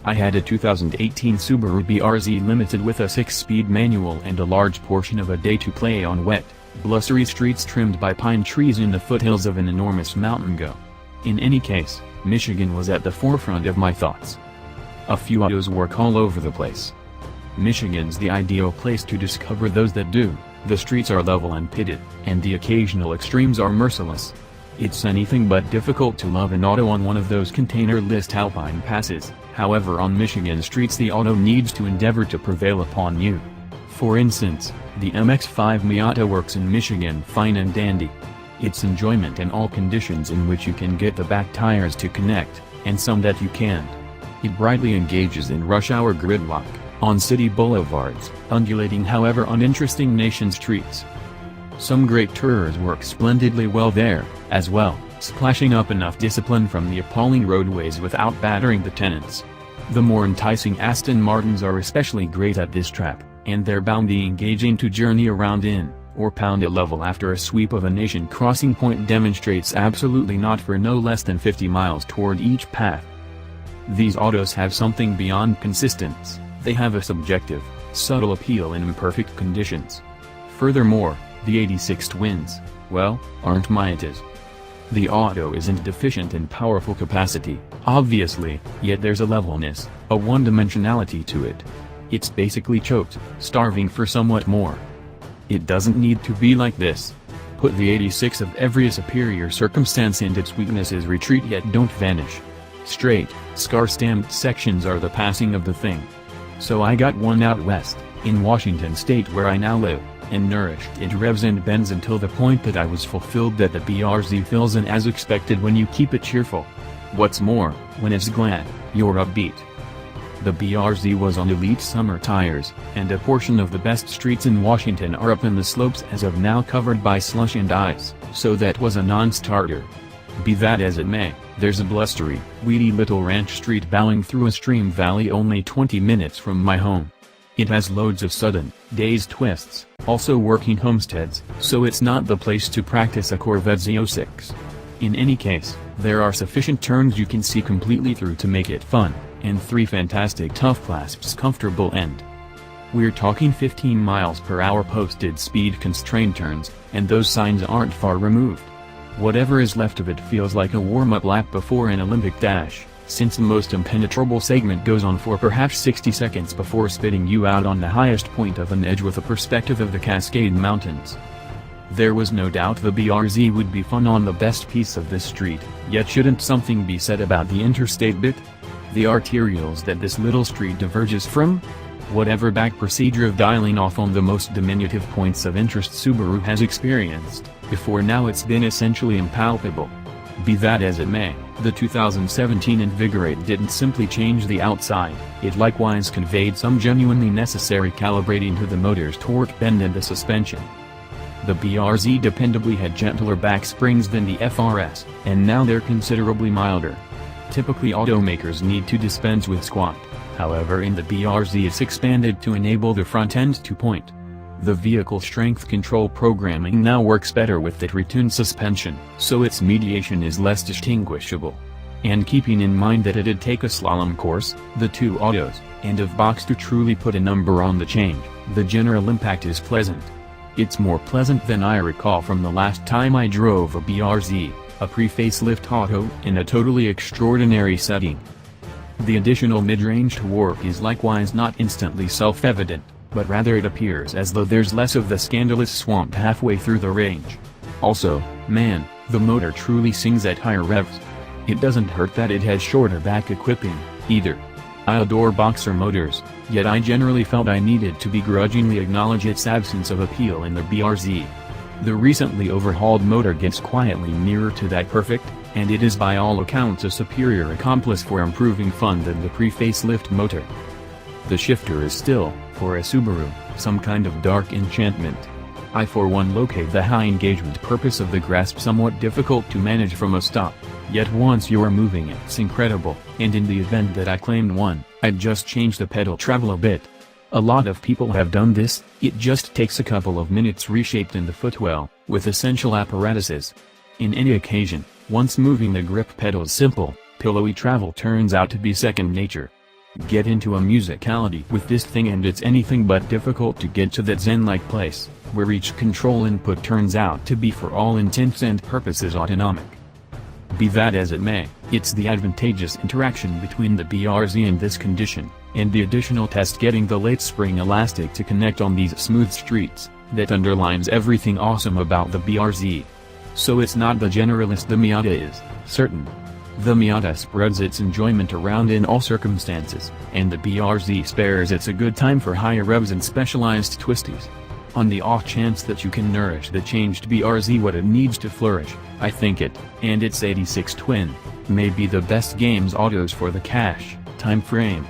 I had a 2018 Subaru BRZ Limited with a 6-speed manual and a large portion of a day to play on wet, blustery streets trimmed by pine trees in the foothills of an enormous mountain go. In any case, Michigan was at the forefront of my thoughts. A few autos work all over the place. Michigan's the ideal place to discover those that do. The streets are level and pitted, and the occasional extremes are merciless. It's anything but difficult to love an auto on one of those container-list Alpine passes. However, on Michigan streets the auto needs to endeavor to prevail upon you. For instance, the MX-5 Miata works in Michigan fine and dandy. It's enjoyment in all conditions in which you can get the back tires to connect, and some that you can't. It brightly engages in rush hour gridlock, on city boulevards, undulating however uninteresting nation streets. Some great tourers work splendidly well there, as well, splashing up enough discipline from the appalling roadways without battering the tenants. The more enticing Aston Martins are especially great at this trap, and they're boundy engaging to journey around in, or pound a level after a sweep of a nation crossing point demonstrates absolutely not for no less than 50 miles toward each path. These autos have something beyond consistence, they have a subjective, subtle appeal in imperfect conditions. Furthermore, the 86 twins, well, aren't Miatas. The auto isn't deficient in powerful capacity, obviously, yet there's a levelness, a one-dimensionality to it. It's basically choked, starving for somewhat more. It doesn't need to be like this. Put the 86 of every superior circumstance and its weaknesses retreat yet don't vanish. Straight, scar-stamped sections are the passing of the thing. So I got one out west, in Washington state where I now live, and nourished it revs and bends until the point that I was fulfilled that the BRZ fills in as expected when you keep it cheerful. What's more, when it's glad, you're upbeat. The BRZ was on elite summer tires, and a portion of the best streets in Washington are up in the slopes as of now covered by slush and ice, so that was a non-starter. Be that as it may, there's a blustery, weedy little ranch street bowing through a stream valley only 20 minutes from my home. It has loads of sudden, dazed twists, also working homesteads, so it's not the place to practice a Corvette Z06. In any case, there are sufficient turns you can see completely through to make it fun, and 3 fantastic tough clasps comfortable and. We're talking 15 miles per hour posted speed constrained turns, and those signs aren't far removed. Whatever is left of it feels like a warm-up lap before an Olympic dash, since the most impenetrable segment goes on for perhaps 60 seconds before spitting you out on the highest point of an edge with a perspective of the Cascade Mountains. There was no doubt the BRZ would be fun on the best piece of this street, yet shouldn't something be said about the interstate bit? The arterials that this little street diverges from? Whatever back procedure of dialing off on the most diminutive points of interest Subaru has experienced, before now it's been essentially impalpable. Be that as it may, the 2017 Invigorate didn't simply change the outside, it likewise conveyed some genuinely necessary calibrating to the motor's torque bend and the suspension. The BRZ dependably had gentler back springs than the FRS, and now they're considerably milder. Typically automakers need to dispense with squat, however in the BRZ it's expanded to enable the front end to point. The vehicle strength control programming now works better with that retuned suspension, so its mediation is less distinguishable. And keeping in mind that it'd take a slalom course, the 2 autos, and of box to truly put a number on the change, the general impact is pleasant. It's more pleasant than I recall from the last time I drove a BRZ, a pre-facelift auto in a totally extraordinary setting. The additional mid-range torque is likewise not instantly self-evident, but rather it appears as though there's less of the scandalous swamp halfway through the range. Also, man, the motor truly sings at higher revs. It doesn't hurt that it has shorter back equipping, either. I adore boxer motors, yet I generally felt I needed to begrudgingly acknowledge its absence of appeal in the BRZ. The recently overhauled motor gets quietly nearer to that perfect, and it is by all accounts a superior accomplice for improving fun than the pre-facelift motor. The shifter is still, for a Subaru, some kind of dark enchantment. I for one locate the high engagement purpose of the grasp somewhat difficult to manage from a stop, yet once you're moving it's incredible, and in the event that I claimed one, I'd just change the pedal travel a bit. A lot of people have done this, it just takes a couple of minutes reshaped in the footwell, with essential apparatuses. In any occasion, once moving the grip pedal's simple, pillowy travel turns out to be second nature. Get into a musicality with this thing and it's anything but difficult to get to that zen-like place, where each control input turns out to be for all intents and purposes autonomic. Be that as it may, it's the advantageous interaction between the BRZ and this condition, and the additional test getting the late spring elastic to connect on these smooth streets, that underlines everything awesome about the BRZ. So it's not the generalist the Miata is, certain. The Miata spreads its enjoyment around in all circumstances, and the BRZ spares it's a good time for higher revs and specialized twisties. On the off chance that you can nourish the changed BRZ what it needs to flourish, I think it, and its 86 twin, may be the best games autos for the cash time frame.